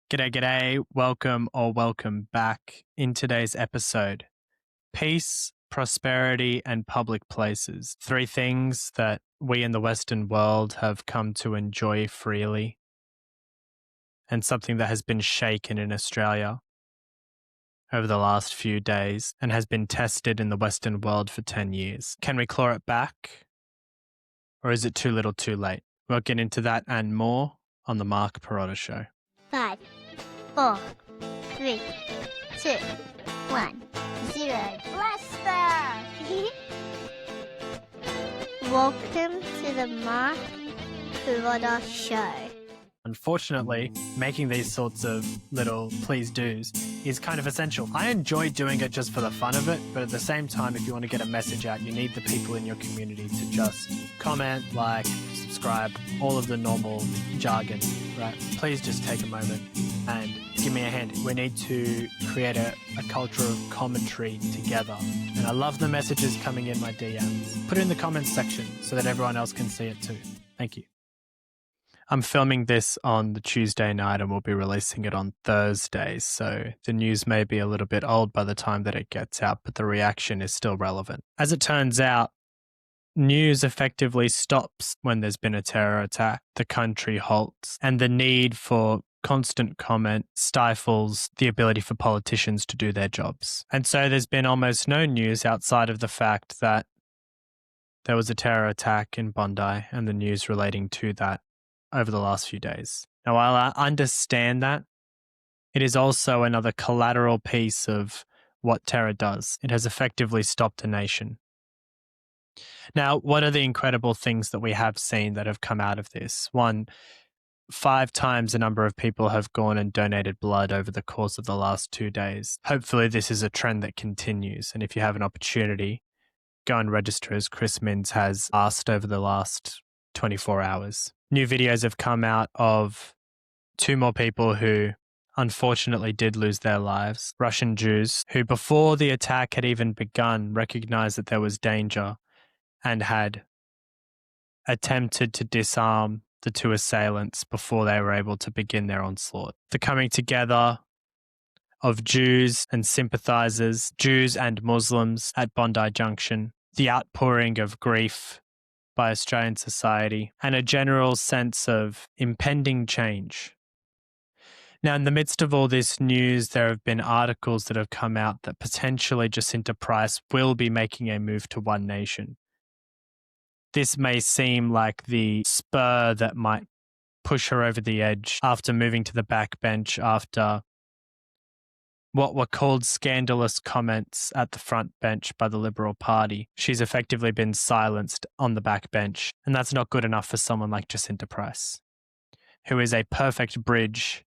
G'day, g'day. Welcome or welcome back. In today's episode, peace, prosperity, and public places. Three things that we in the Western world have come to enjoy freely, and something that has been shaken in Australia over the last few days and has been tested in the Western world for 10 years. Can we claw it back? Or is it too little too late? We'll get into that and more on the Mark Pirotta Show. 5, 4, 3, 2, 1, 0. Blaster! Welcome to the Mark Pirotta Show. Unfortunately, making these sorts of little please do's is kind of essential. I enjoy doing it just for the fun of it, but at the same time, if you want to get a message out, you need the people in your community to just comment, like, subscribe, all of the normal jargon, right? Please just take a moment and give me a hand. We need to create a culture of commentary together. And I love the messages coming in my DMs. Put it in the comments section so that everyone else can see it too. Thank you. I'm filming this on the Tuesday night and we'll be releasing it on Thursday, so the news may be a little bit old by the time that it gets out, but the reaction is still relevant. As it turns out, news effectively stops when there's been a terror attack, the country halts, and the need for constant comment stifles the ability for politicians to do their jobs. And so there's been almost no news outside of the fact that there was a terror attack in Bondi and the news relating to that over the last few days. Now, while I understand that, it is also another collateral piece of what terror does. It has effectively stopped a nation. Now, what are the incredible things that we have seen that have come out of this? One, 5 times the number of people have gone and donated blood over the course of the last 2 days. Hopefully, this is a trend that continues. And if you have an opportunity, go and register as Chris Minns has asked over the last 24 hours. New videos have come out of 2 more people who unfortunately did lose their lives. Russian Jews who, before the attack had even begun, recognized that there was danger and had attempted to disarm the 2 assailants before they were able to begin their onslaught. The coming together of Jews and sympathizers, Jews and Muslims at Bondi Junction, the outpouring of grief by Australian society, and a general sense of impending change. Now, in the midst of all this news, there have been articles that have come out that potentially Jacinta Price will be making a move to one nation. This may seem like the spur that might push her over the edge after moving to the backbench after what were called scandalous comments at the front bench by the Liberal Party. She's effectively been silenced on the backbench, and that's not good enough for someone like Jacinta Price, who is a perfect bridge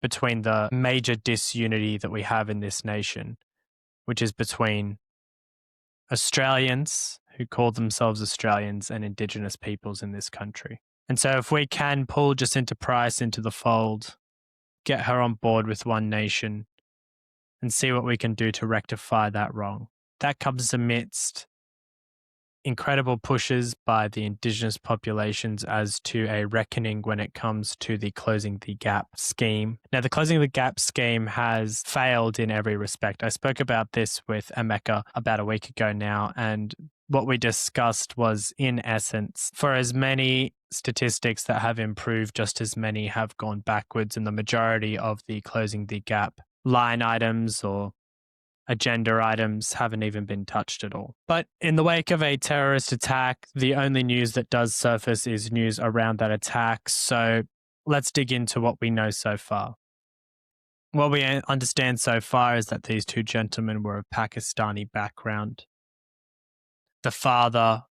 between the major disunity that we have in this nation, which is between Australians who call themselves Australians and Indigenous peoples in this country. And so if we can pull Jacinta Price into the fold, get her on board with one nation, and see what we can do to rectify that wrong. That comes amidst incredible pushes by the Indigenous populations as to a reckoning when it comes to the Closing the Gap scheme. Now, the Closing the Gap scheme has failed in every respect. I spoke about this with Emeka about a week ago now, and what we discussed was, in essence, for as many statistics that have improved, just as many have gone backwards, and the majority of the Closing the Gap line items or agenda items haven't even been touched at all. But in the wake of a terrorist attack, the only news that does surface is news around that attack. So let's dig into what we know so far. What we understand so far is that these 2 gentlemen were of Pakistani background. The father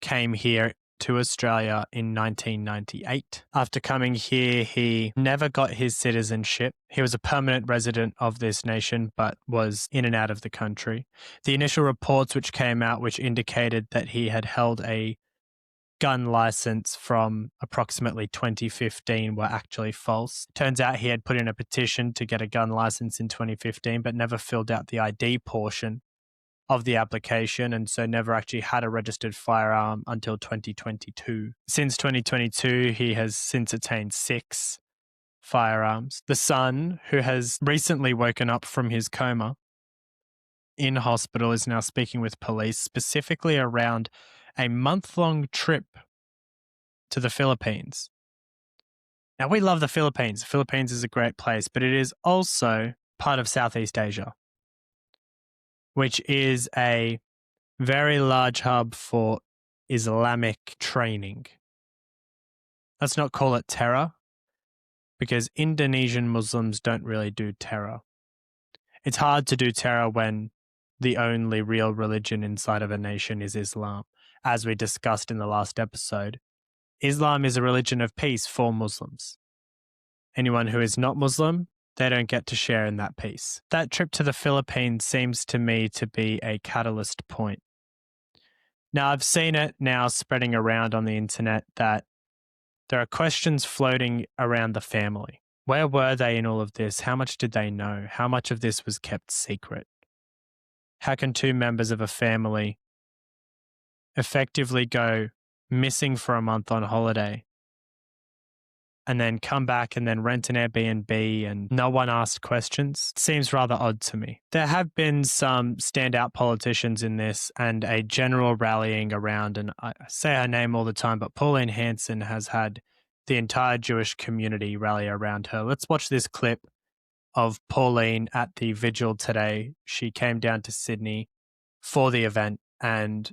came here to Australia in 1998. After coming here, he never got his citizenship. He was a permanent resident of this nation, but was in and out of the country. The initial reports which came out, which indicated that he had held a gun license from approximately 2015, were actually false. Turns out he had put in a petition to get a gun license in 2015, but never filled out the ID portion of the application, and so never actually had a registered firearm until 2022. Since 2022, he has since attained 6 firearms. The son, who has recently woken up from his coma in hospital, is now speaking with police specifically around a month-long trip to the Philippines. Now, we love the Philippines. The Philippines is a great place, but it is also part of Southeast Asia, which is a very large hub for Islamic training. Let's not call it terror, because Indonesian Muslims don't really do terror. It's hard to do terror when the only real religion inside of a nation is Islam. As we discussed in the last episode, Islam is a religion of peace for Muslims. Anyone who is not Muslim, they don't get to share in that peace. That trip to the Philippines seems to me to be a catalyst point. Now, I've seen it now spreading around on the internet that there are questions floating around the family. Where were they in all of this? How much did they know? How much of this was kept secret? How can two members of a family effectively go missing for a month on holiday and then come back and then rent an Airbnb and no one asked questions? It seems rather odd to me. There have been some standout politicians in this and a general rallying around, and I say her name all the time, but Pauline Hanson has had the entire Jewish community rally around her. Let's watch this clip of Pauline at the vigil today. She came down to Sydney for the event, and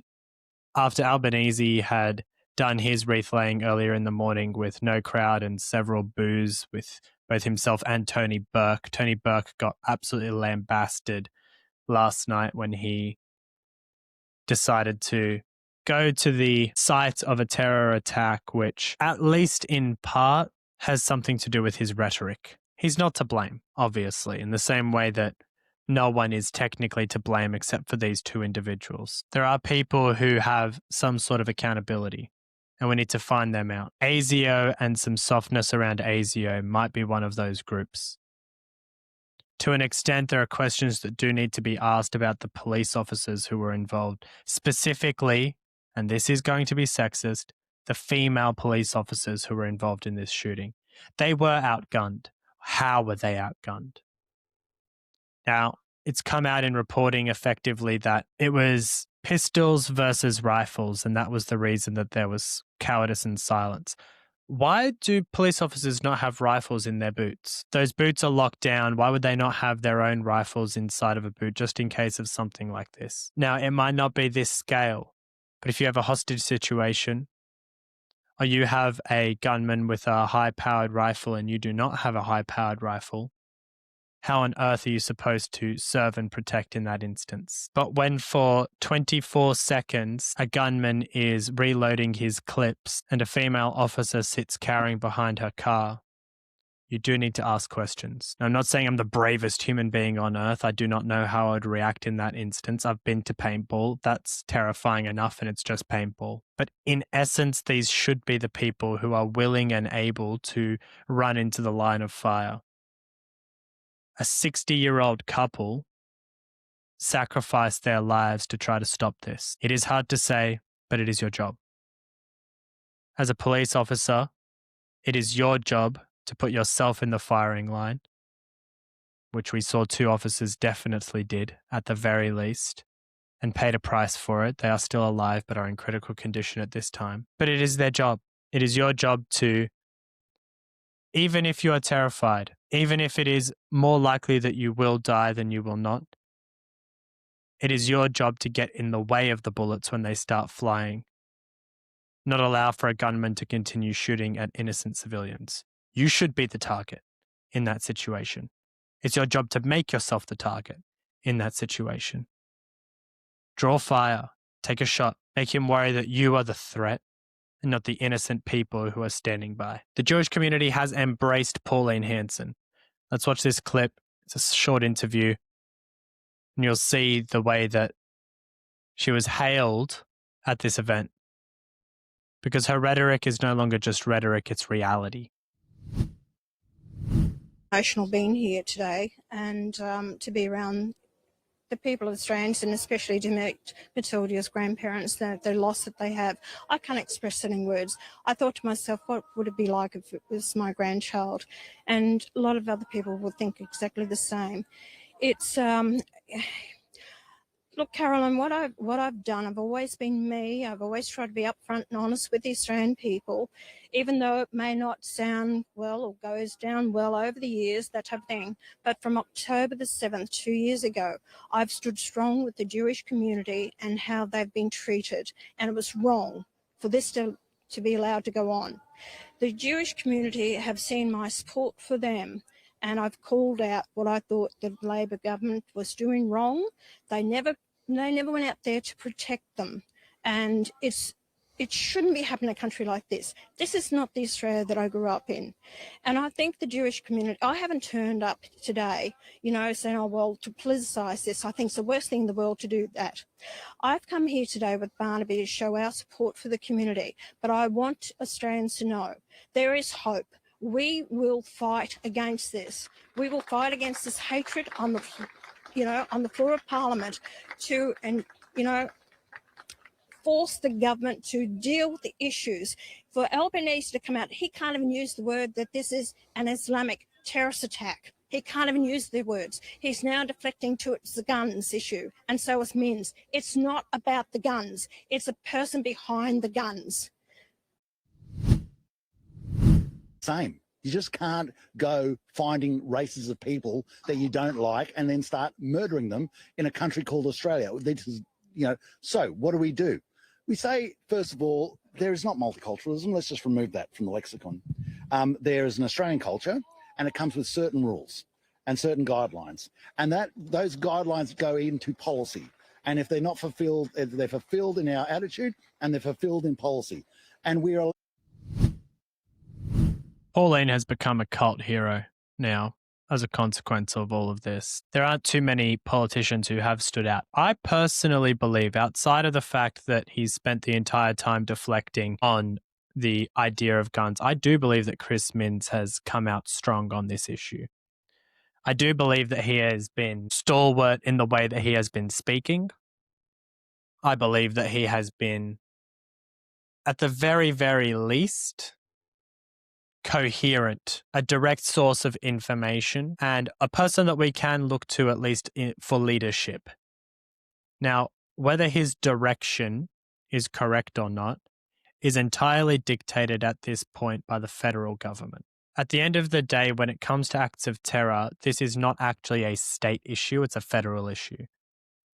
after Albanese had done his wreath laying earlier in the morning with no crowd and several boos with both himself and Tony Burke. Tony Burke got absolutely lambasted last night when he decided to go to the site of a terror attack, which at least in part has something to do with his rhetoric. He's not to blame, obviously, in the same way that no one is technically to blame except for these two individuals. There are people who have some sort of accountability, and we need to find them out. ASIO and some softness around ASIO might be one of those groups. To an extent, there are questions that do need to be asked about the police officers who were involved, specifically, and this is going to be sexist, the female police officers who were involved in this shooting. They were outgunned. How were they outgunned? Now, it's come out in reporting effectively that it was pistols versus rifles, and that was the reason that there was cowardice and silence. Why do police officers not have rifles in their boots? Those boots are locked down. Why would they not have their own rifles inside of a boot just in case of something like this? Now, it might not be this scale, but if you have a hostage situation, or you have a gunman with a high-powered rifle and you do not have a high-powered rifle, how on earth are you supposed to serve and protect in that instance? But when for 24 seconds, a gunman is reloading his clips and a female officer sits cowering behind her car, you do need to ask questions. Now, I'm not saying I'm the bravest human being on earth. I do not know how I would react in that instance. I've been to paintball. That's terrifying enough, and it's just paintball. But in essence, these should be the people who are willing and able to run into the line of fire. A 60-year-old couple sacrificed their lives to try to stop this. It is hard to say, but it is your job. As a police officer, it is your job to put yourself in the firing line, which we saw two officers definitely did at the very least, and paid a price for it. They are still alive but are in critical condition at this time. But it is their job. It is your job to, even if you are terrified, even if it is more likely that you will die than you will not, it is your job to get in the way of the bullets when they start flying, not allow for a gunman to continue shooting at innocent civilians. You should be the target in that situation. It's your job to make yourself the target in that situation. Draw fire, take a shot, make him worry that you are the threat and not the innocent people who are standing by. The Jewish community has embraced Pauline Hanson. Let's watch this clip. It's a short interview, and you'll see the way that she was hailed at this event, because her rhetoric is no longer just rhetoric, it's reality. Emotional being here today and to be around the people of Australians, and especially to meet Matilda's grandparents, the loss that they have. I can't express it in words. I thought to myself, what would it be like if it was my grandchild? And a lot of other people will think exactly the same. It's look, Carolyn, what I've done, I've always been me. I've always tried to be upfront and honest with the Australian people, even though it may not sound well or goes down well over the years, that type of thing. But from October the 7th, 2 years ago, I've stood strong with the Jewish community and how they've been treated. And it was wrong for this to be allowed to go on. The Jewish community have seen my support for them, and I've called out what I thought the Labor government was doing wrong. They never went out there to protect them, and it shouldn't be happening in a country like this. This is not the Australia that I grew up in. And I think the Jewish community, I haven't turned up today, saying, oh, well, to politicise this. I think it's the worst thing in the world to do that. I've come here today with Barnaby to show our support for the community, but I want Australians to know there is hope. We will fight against this. We will fight against this hatred on the floor of Parliament force the government to deal with the issues. For Albanese to come out, he can't even use the word that this is an Islamic terrorist attack. He can't even use the words. He's now deflecting to it's the guns issue, and so is Minns. It's not about the guns. It's a person behind the guns. Same. You just can't go finding races of people that you don't like and then start murdering them in a country called Australia. This is, so what do? We say, first of all, there is not multiculturalism. Let's just remove that from the lexicon. There is an Australian culture, and it comes with certain rules and certain guidelines. And those guidelines go into policy. And if they're not fulfilled, they're fulfilled in our attitude and they're fulfilled in policy. And we are... Pauline has become a cult hero now as a consequence of all of this. There aren't too many politicians who have stood out. I personally believe, outside of the fact that he's spent the entire time deflecting on the idea of guns, I do believe that Chris Minns has come out strong on this issue. I do believe that he has been stalwart in the way that he has been speaking. I believe that he has been, at the very, very least, coherent, a direct source of information, and a person that we can look to at least for leadership. Now, whether his direction is correct or not is entirely dictated at this point by the federal government. At the end of the day, when it comes to acts of terror, this is not actually a state issue, it's a federal issue,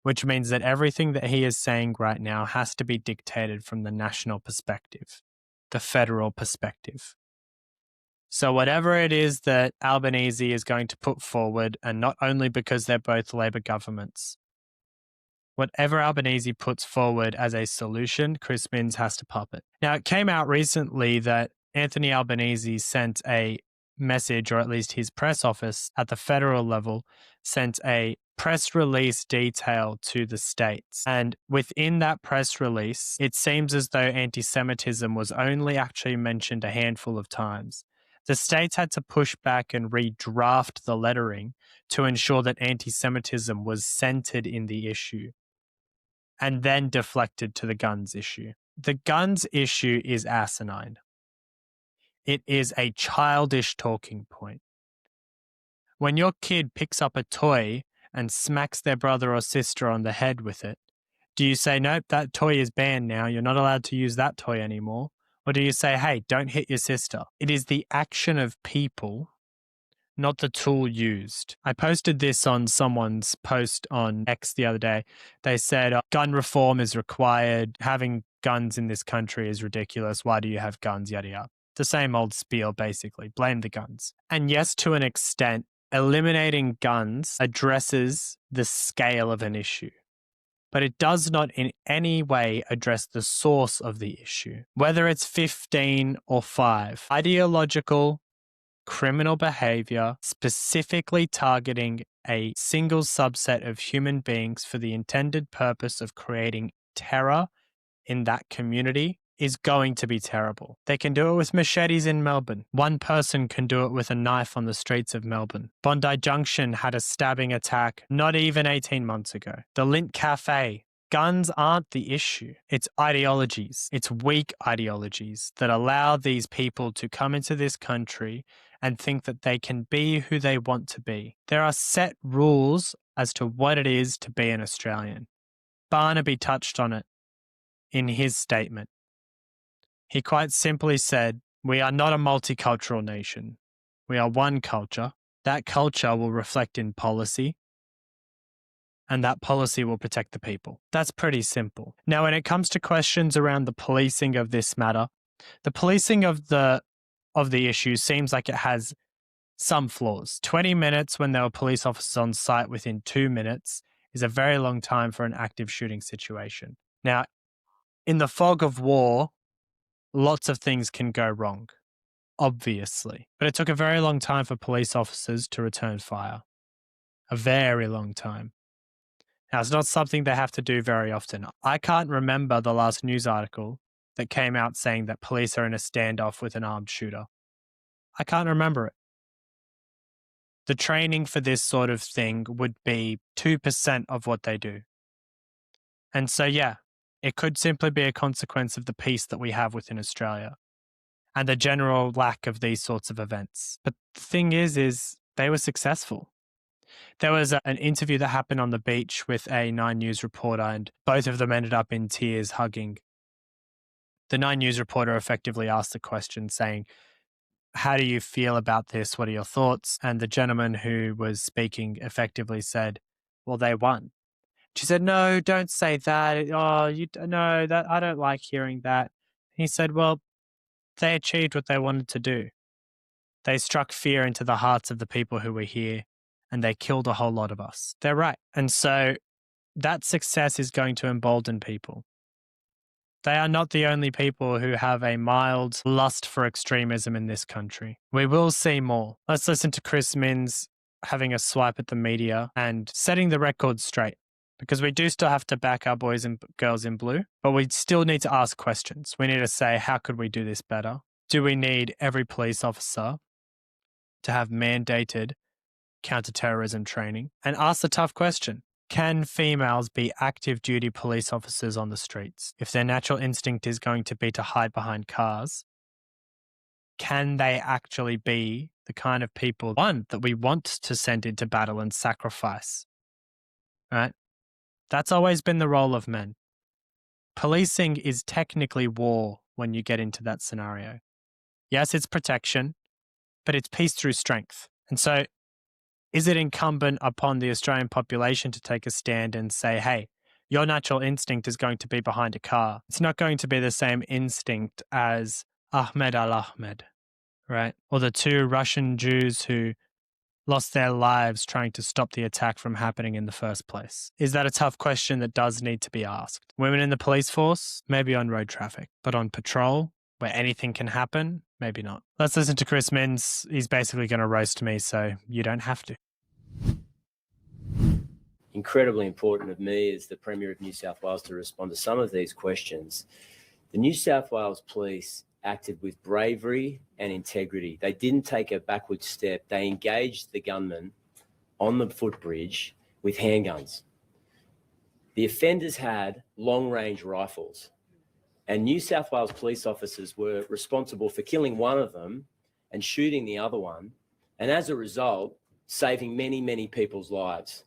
which means that everything that he is saying right now has to be dictated from the national perspective, the federal perspective. So whatever it is that Albanese is going to put forward, and not only because they're both Labor governments, whatever Albanese puts forward as a solution, Chris Minns has to puppet. Now, it came out recently that Anthony Albanese sent a message, or at least his press office at the federal level sent a press release detail to the states. And within that press release, it seems as though anti-Semitism was only actually mentioned a handful of times. The states had to push back and redraft the lettering to ensure that anti-Semitism was centered in the issue and then deflected to the guns issue. The guns issue is asinine. It is a childish talking point. When your kid picks up a toy and smacks their brother or sister on the head with it, do you say, nope, that toy is banned now, you're not allowed to use that toy anymore? Or do you say, hey, don't hit your sister? It is the action of people, not the tool used. I posted this on someone's post on X the other day. They said, gun reform is required. Having guns in this country is ridiculous. Why do you have guns? Yada, yada. The same old spiel, basically. Blame the guns. And yes, to an extent, eliminating guns addresses the scale of an issue, but it does not in any way address the source of the issue. Whether it's 15 or 5, ideological, criminal behavior, specifically targeting a single subset of human beings for the intended purpose of creating terror in that community is going to be terrible. They can do it with machetes in Melbourne. One person can do it with a knife on the streets of Melbourne. Bondi Junction had a stabbing attack not even 18 months ago. The Lint Cafe. Guns aren't the issue. It's ideologies. It's weak ideologies that allow these people to come into this country and think that they can be who they want to be. There are set rules as to what it is to be an Australian. Barnaby touched on it in his statement. He quite simply said, "We are not a multicultural nation. We are one culture. That culture will reflect in policy, and that policy will protect the people." That's pretty simple. Now, when it comes to questions around the policing of this matter, the policing of the issue seems like it has some flaws. 20 minutes when there were police officers on site within 2 minutes is a very long time for an active shooting situation. Now, in the fog of war, lots of things can go wrong, obviously. But it took a very long time for police officers to return fire. A very long time. Now, it's not something they have to do very often. I can't remember the last news article that came out saying that police are in a standoff with an armed shooter. I can't remember it. The training for this sort of thing would be 2% of what they do. And so, yeah, it could simply be a consequence of the peace that we have within Australia and the general lack of these sorts of events. But the thing is they were successful. There was an interview that happened on the beach with a 9 News reporter, and both of them ended up in tears hugging. The 9 News reporter effectively asked the question saying, "How do you feel about this? What are your thoughts?" And the gentleman who was speaking effectively said, "Well, they won." She said, "No, don't say that. No, that I don't like hearing that." He said, "Well, they achieved what they wanted to do. They struck fear into the hearts of the people who were here, and they killed a whole lot of us." They're right. And so that success is going to embolden people. They are not the only people who have a mild lust for extremism in this country. We will see more. Let's listen to Chris Minns having a swipe at the media and setting the record straight. Because we do still have to back our boys and girls in blue, but we still need to ask questions. We need to say, how could we do this better? Do we need every police officer to have mandated counterterrorism training? And ask the tough question. Can females be active duty police officers on the streets? If their natural instinct is going to be to hide behind cars, can they actually be the kind of people, one, that we want to send into battle and sacrifice? Right? That's always been the role of men. Policing is technically war when you get into that scenario. Yes, it's protection, but it's peace through strength. And so, is it incumbent upon the Australian population to take a stand and say, hey, your natural instinct is going to be behind a car? It's not going to be the same instinct as Ahmed al-Ahmed, right? Or the 2 Russian Jews who lost their lives trying to stop the attack from happening in the first place. Is that a tough question that does need to be asked? Women in the police force? Maybe on road traffic. But on patrol, where anything can happen? Maybe not. Let's listen to Chris Minns. He's basically going to roast me, so you don't have to. Incredibly important of me as the Premier of New South Wales to respond to some of these questions. The New South Wales Police acted with bravery and integrity. They didn't take a backward step. They engaged the gunman on the footbridge with handguns. The offenders had long-range rifles, and New South Wales police officers were responsible for killing one of them and shooting the other one, and as a result, saving many, many people's lives.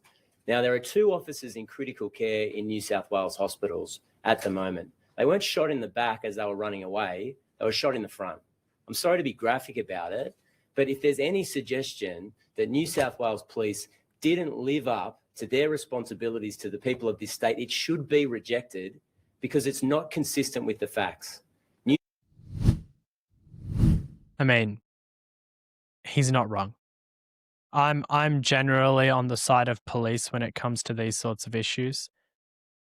Now, there are 2 officers in critical care in New South Wales hospitals at the moment. They weren't shot in the back as they were running away. They were shot in the front. I'm sorry to be graphic about it, but if there's any suggestion that New South Wales Police didn't live up to their responsibilities to the people of this state, it should be rejected because it's not consistent with the facts. I mean, he's not wrong. I'm generally on the side of police when it comes to these sorts of issues.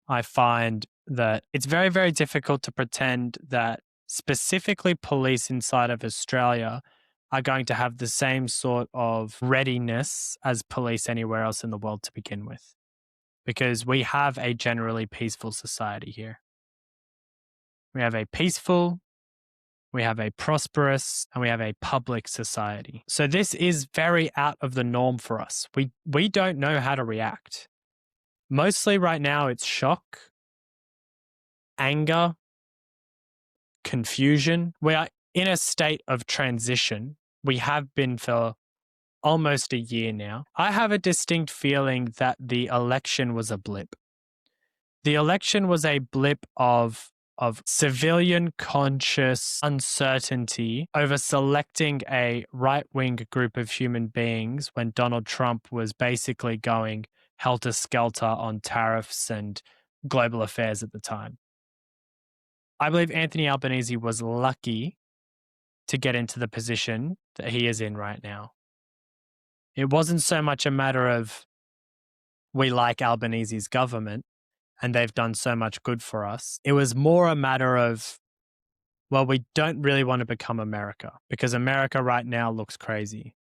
I find that it's very, very difficult to pretend that specifically police inside of Australia are going to have the same sort of readiness as police anywhere else in the world to begin with, because we have a generally peaceful society here. We have a peaceful, we have a prosperous, and we have a public society. So this is very out of the norm for us. We don't know how to react. Mostly right now it's shock, anger, confusion. We are in a state of transition. We have been for almost a year now. I have a distinct feeling that the election was a blip. The election was a blip of civilian conscious uncertainty over selecting a right-wing group of human beings when Donald Trump was basically going helter-skelter on tariffs and global affairs at the time. I believe Anthony Albanese was lucky to get into the position that he is in right now. It wasn't so much a matter of we like Albanese's government and they've done so much good for us. It was more a matter of, well, we don't really want to become America because America right now looks crazy.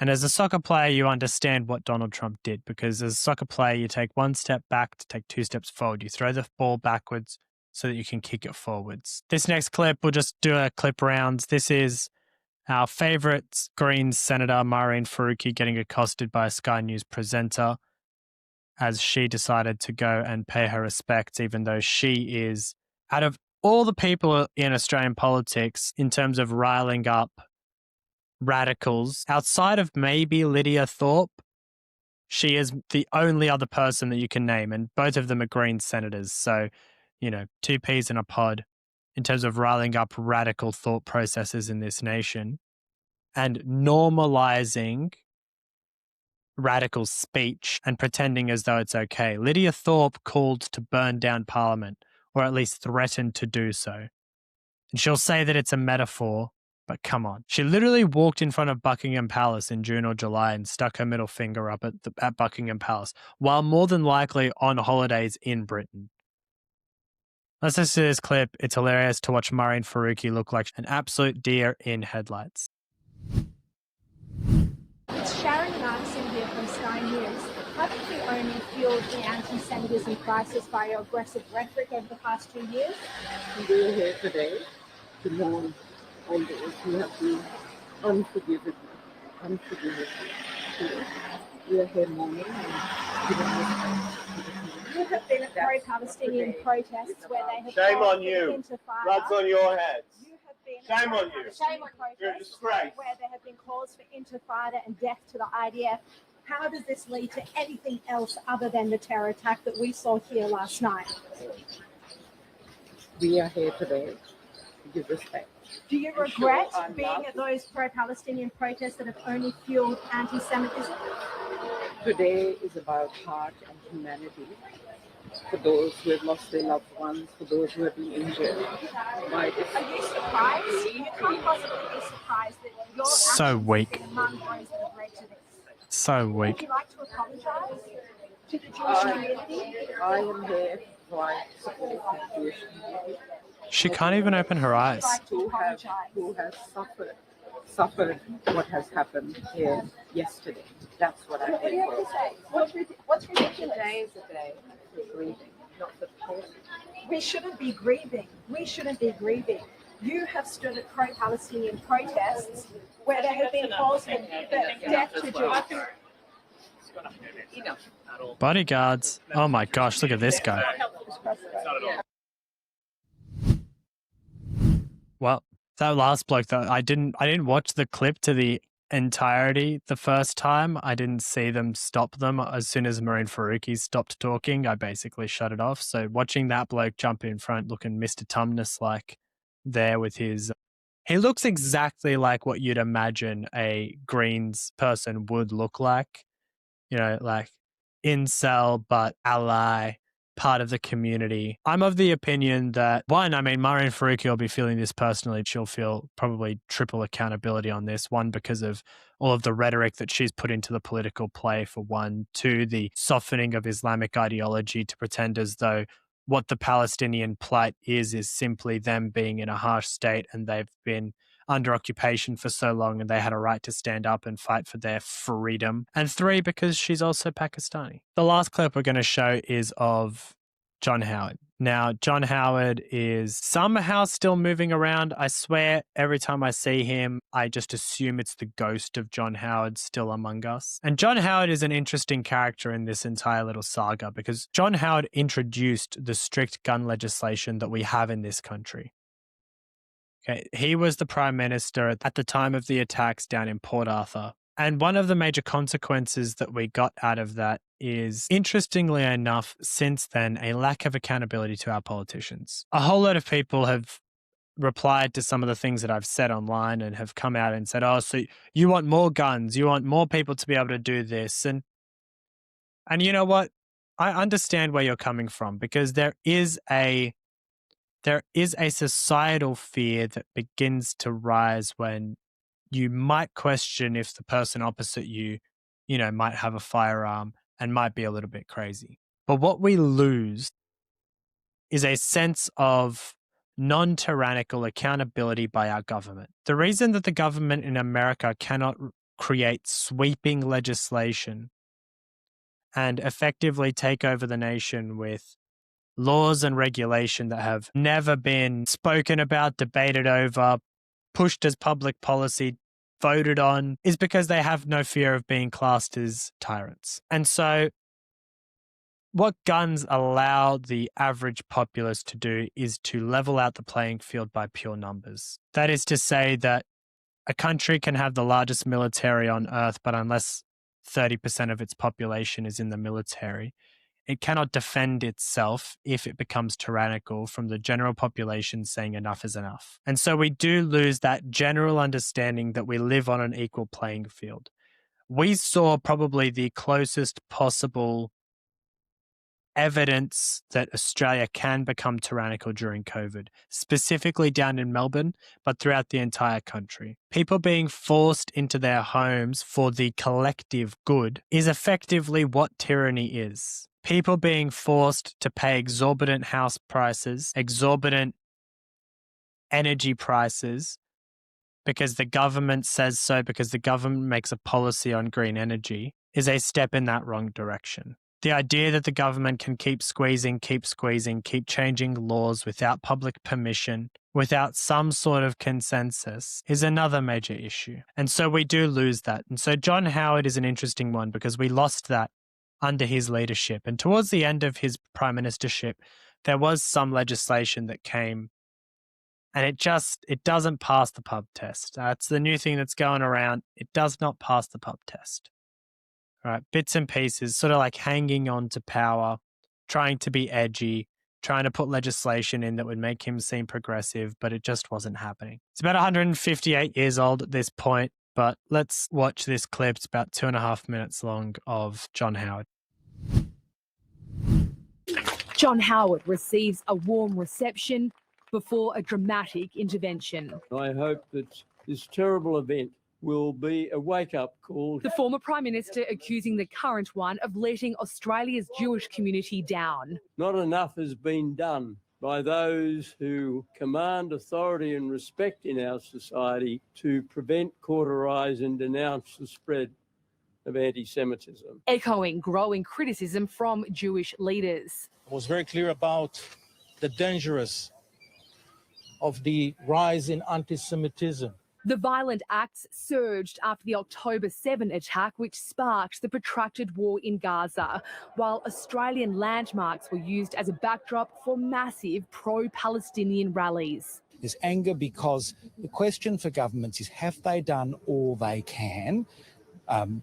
And as a soccer player, you understand what Donald Trump did because as a soccer player, you take one step back to take two steps forward. You throw the ball backwards so that you can kick it forwards. This next clip, we'll just do a clip rounds. This is our favorite Greens Senator, Mehreen Faruqi, getting accosted by a Sky News presenter as she decided to go and pay her respects, even though she is, out of all the people in Australian politics, in terms of riling up radicals, outside of maybe Lydia Thorpe, she is the only other person that you can name, and both of them are Green senators. So, you know, two peas in a pod in terms of riling up radical thought processes in this nation and normalizing radical speech and pretending as though it's okay. Lydia Thorpe called to burn down Parliament, or at least threatened to do so. And she'll say that it's a metaphor, but come on. She literally walked in front of Buckingham Palace in June or July and stuck her middle finger up at Buckingham Palace, while more than likely on holidays in Britain. Let's listen to this clip. It's hilarious to watch Mehreen Faruqi look like an absolute deer in headlights. It's Sharon Markson here from Sky News. Haven't you only fueled the anti-Semitism crisis by your aggressive rhetoric over the past 2 years? We are here today to mourn all those who have been unforgivable. We are here mourning and giving respect to the community. You have been at pro-Palestinian protests where they have Shame called on you. for intifada. Blood's on your heads. You have been Shame on you. Shame on you. You're a disgrace. Where there have been calls for intifada and death to the IDF. How does this lead to anything else other than the terror attack that we saw here last night? We are here today to give respect. Do you regret being at those pro-Palestinian protests that have only fueled anti-Semitism? Today is about heart and humanity. For those who have lost their loved ones, for those who have been injured. Are you surprised? You can't possibly be surprised that your So actions weak. have been among those that have led to this. So Would weak. you like to apologise to the Jewish community? I am here to provide support to the Jewish community She can't even open her eyes. who have suffered what has happened here yesterday. That's what I'm What do you here have to for. say? What's ridiculous? Today is a day for grieving, not for talking. We shouldn't be grieving. We shouldn't be grieving. You have stood at pro-Palestinian protests where there have been calls for death to Jews. Bodyguards. Oh my gosh, look at this guy. Well, that last bloke though, I didn't watch the clip to the entirety the first time. I didn't see them stop them. As soon as Mehreen Faruqi stopped talking, I basically shut it off. So watching that bloke jump in front looking Mr. Tumnus like there with his... He looks exactly like what you'd imagine a Greens person would look like. You know, like incel, but ally, part of the community. I'm of the opinion that, one, I mean, Mehreen Faruqi will be feeling this personally. She'll feel probably triple accountability on this. One, because of all of the rhetoric that she's put into the political play, for one. Two, the softening of Islamic ideology to pretend as though what the Palestinian plight is simply them being in a harsh state and they've been under occupation for so long and they had a right to stand up and fight for their freedom. And three, because she's also Pakistani. The last clip we're going to show is of John Howard. Now, John Howard is somehow still moving around. I swear every time I see him, I just assume it's the ghost of John Howard still among us. And John Howard is an interesting character in this entire little saga because John Howard introduced the strict gun legislation that we have in this country. Okay, he was the Prime Minister at the time of the attacks down in Port Arthur. And one of the major consequences that we got out of that is, interestingly enough, since then, a lack of accountability to our politicians. A whole lot of people have replied to some of the things that I've said online and have come out and said, oh, so you want more guns, you want more people to be able to do this. And you know what? I understand where you're coming from because there is a societal fear that begins to rise when you might question if the person opposite you, might have a firearm and might be a little bit crazy. But what we lose is a sense of non-tyrannical accountability by our government. The reason that the government in America cannot create sweeping legislation and effectively take over the nation with laws and regulation that have never been spoken about, debated over, pushed as public policy, voted on, is because they have no fear of being classed as tyrants. And so what guns allow the average populace to do is to level out the playing field by pure numbers. That is to say that a country can have the largest military on earth, but unless 30% of its population is in the military, it cannot defend itself if it becomes tyrannical from the general population saying enough is enough. And so we do lose that general understanding that we live on an equal playing field. We saw probably the closest possible evidence that Australia can become tyrannical during COVID, specifically down in Melbourne, but throughout the entire country. People being forced into their homes for the collective good is effectively what tyranny is. People being forced to pay exorbitant house prices, exorbitant energy prices, because the government says so, because the government makes a policy on green energy, is a step in that wrong direction. The idea that the government can keep squeezing, keep changing laws without public permission, without some sort of consensus, is another major issue. And so we do lose that. And so John Howard is an interesting one because we lost that under his leadership. And towards the end of his prime ministership, there was some legislation that came and it doesn't pass the pub test. It's the new thing that's going around. It does not pass the pub test. Right, bits and pieces, sort of like hanging on to power, trying to be edgy, trying to put legislation in that would make him seem progressive, but it just wasn't happening. It's about 158 years old at this point, but let's watch this clip. It's about 2.5 minutes long of John Howard. John Howard receives a warm reception before a dramatic intervention. I hope that this terrible event will be a wake-up call. The former Prime Minister accusing the current one of letting Australia's Jewish community down. Not enough has been done by those who command authority and respect in our society to prevent, cauterise and denounce the spread of anti-Semitism. Echoing growing criticism from Jewish leaders. I was very clear about the dangers of the rise in anti-Semitism. The violent acts surged after the October 7 attack, which sparked the protracted war in Gaza, while Australian landmarks were used as a backdrop for massive pro-Palestinian rallies. There's anger because the question for governments is, have they done all they can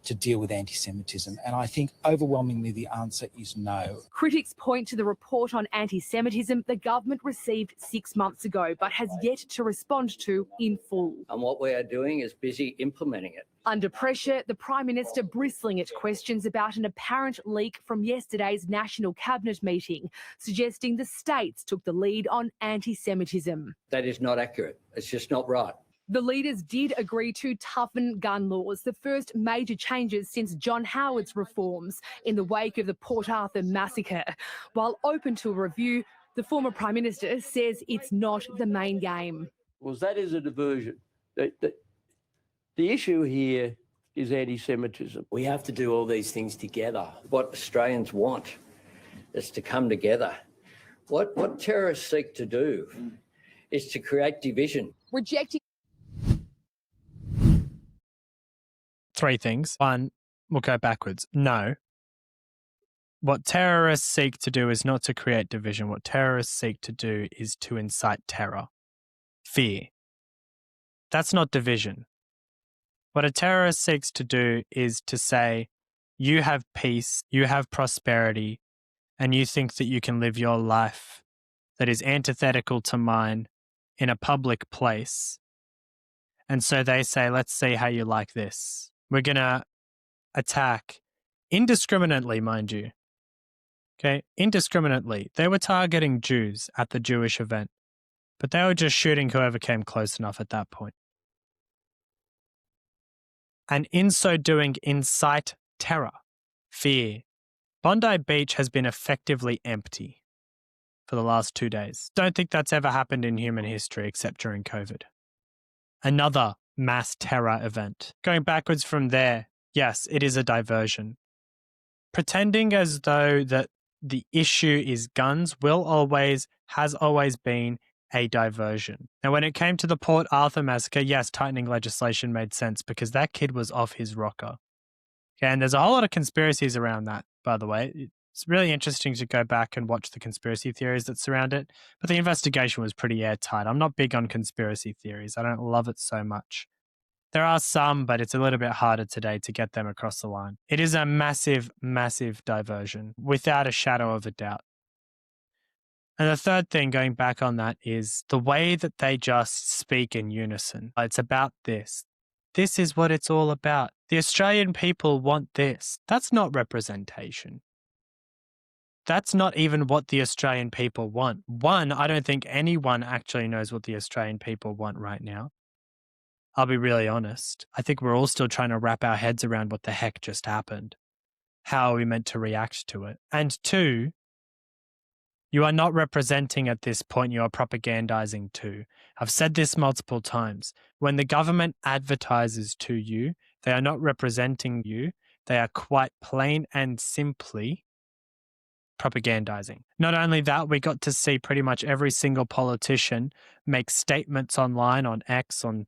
to deal with anti-Semitism? And I think overwhelmingly the answer is no. Critics point to the report on anti-Semitism the government received 6 months ago, but has yet to respond to in full. And what we are doing is busy implementing it. Under pressure, the Prime Minister bristling at questions about an apparent leak from yesterday's National Cabinet meeting, suggesting the states took the lead on anti-Semitism. That is not accurate. It's just not right. The leaders did agree to toughen gun laws, the first major changes since John Howard's reforms in the wake of the Port Arthur massacre. While open to a review, the former Prime Minister says it's not the main game. Well, that is a diversion. The issue here is anti-Semitism. We have to do all these things together. What Australians want is to come together What terrorists seek to do is to create division. Rejecting. Three things. One, we'll go backwards. No. What terrorists seek to do is not to create division. What terrorists seek to do is to incite terror, fear. That's not division. What a terrorist seeks to do is to say, you have peace, you have prosperity, and you think that you can live your life that is antithetical to mine in a public place. And so they say, let's see how you like this. We're going to attack indiscriminately, mind you. Okay, indiscriminately. They were targeting Jews at the Jewish event, but they were just shooting whoever came close enough at that point. And in so doing, incite terror, fear. Bondi Beach has been effectively empty for the last 2 days. Don't think that's ever happened in human history except during COVID. Another mass terror event. Going backwards from there, yes, it is a diversion. Pretending as though that the issue is guns has always been a diversion. Now, when it came to the Port Arthur massacre, yes, tightening legislation made sense because that kid was off his rocker. Okay, and there's a whole lot of conspiracies around that, by the way. It's really interesting to go back and watch the conspiracy theories that surround it, but the investigation was pretty airtight. I'm not big on conspiracy theories. I don't love it so much. There are some, but it's a little bit harder today to get them across the line. It is a massive, massive diversion, without a shadow of a doubt. And the third thing, going back on that, is the way that they just speak in unison. It's about this. This is what it's all about. The Australian people want this. That's not representation. That's not even what the Australian people want. One, I don't think anyone actually knows what the Australian people want right now. I'll be really honest. I think we're all still trying to wrap our heads around what the heck just happened. How are we meant to react to it? And two, you are not representing at this point, you are propagandizing too. I've said this multiple times. When the government advertises to you, they are not representing you. They are quite plain and simply propagandizing. Not only that, we got to see pretty much every single politician make statements online, on X, on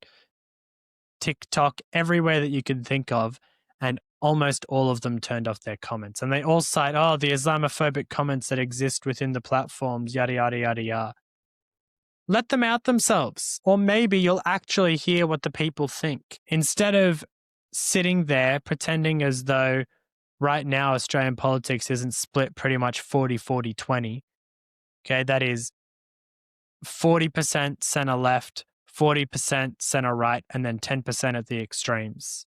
TikTok, everywhere that you can think of, and almost all of them turned off their comments. And they all cite, the Islamophobic comments that exist within the platforms, yada, yada, yada, yada. Let them out themselves. Or maybe you'll actually hear what the people think. Instead of sitting there pretending as though right now Australian politics isn't split pretty much 40-40-20. Okay, that is 40% centre-left, 40% centre-right, and then 10% at the extremes.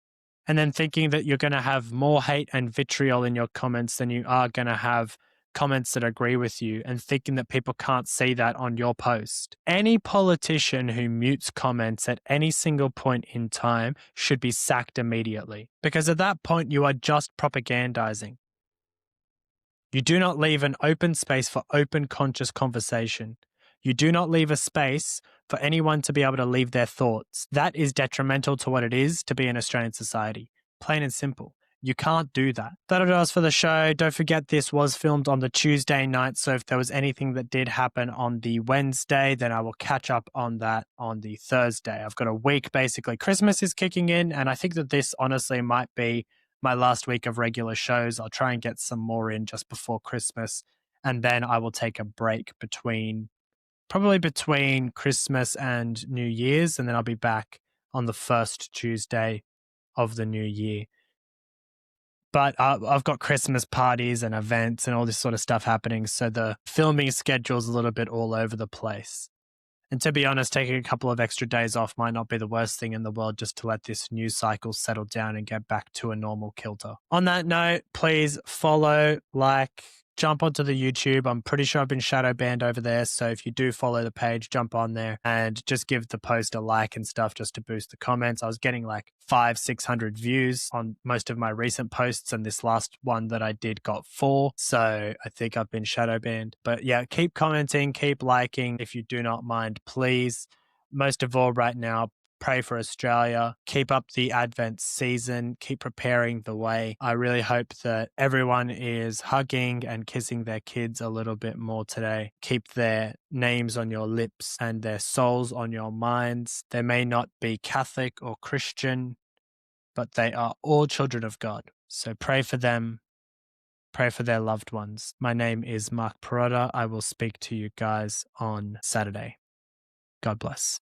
And then thinking that you're going to have more hate and vitriol in your comments than you are going to have comments that agree with you, and thinking that people can't see that on your post. Any politician who mutes comments at any single point in time should be sacked immediately, because at that point you are just propagandizing. You do not leave an open space for open, conscious conversation. You do not leave a space for anyone to be able to leave their thoughts. That is detrimental to what it is to be in Australian society. Plain and simple. You can't do that. That'll do us for the show. Don't forget this was filmed on the Tuesday night, so if there was anything that did happen on the Wednesday, then I will catch up on that on the Thursday. I've got a week basically. Christmas is kicking in, and I think that this honestly might be my last week of regular shows. I'll try and get some more in just before Christmas, and then I will take a break probably between Christmas and New Year's, and then I'll be back on the first Tuesday of the new year. But I've got Christmas parties and events and all this sort of stuff happening, so the filming schedule's a little bit all over the place. And to be honest, taking a couple of extra days off might not be the worst thing in the world, just to let this news cycle settle down and get back to a normal kilter. On that note, please follow, jump onto the YouTube. I'm pretty sure I've been shadow banned over there. So if you do follow the page, jump on there and just give the post a like and stuff just to boost the comments. I was getting 500-600 views on most of my recent posts, and this last one that I did got 4. So I think I've been shadow banned. But yeah, keep commenting, keep liking if you do not mind, please. Most of all right now, Pray for Australia. Keep up the Advent season. Keep preparing the way. I really hope that everyone is hugging and kissing their kids a little bit more today. Keep their names on your lips and their souls on your minds. They may not be Catholic or Christian, but they are all children of God. So pray for them. Pray for their loved ones. My name is Mark Pirotta. I will speak to you guys on Saturday. God bless.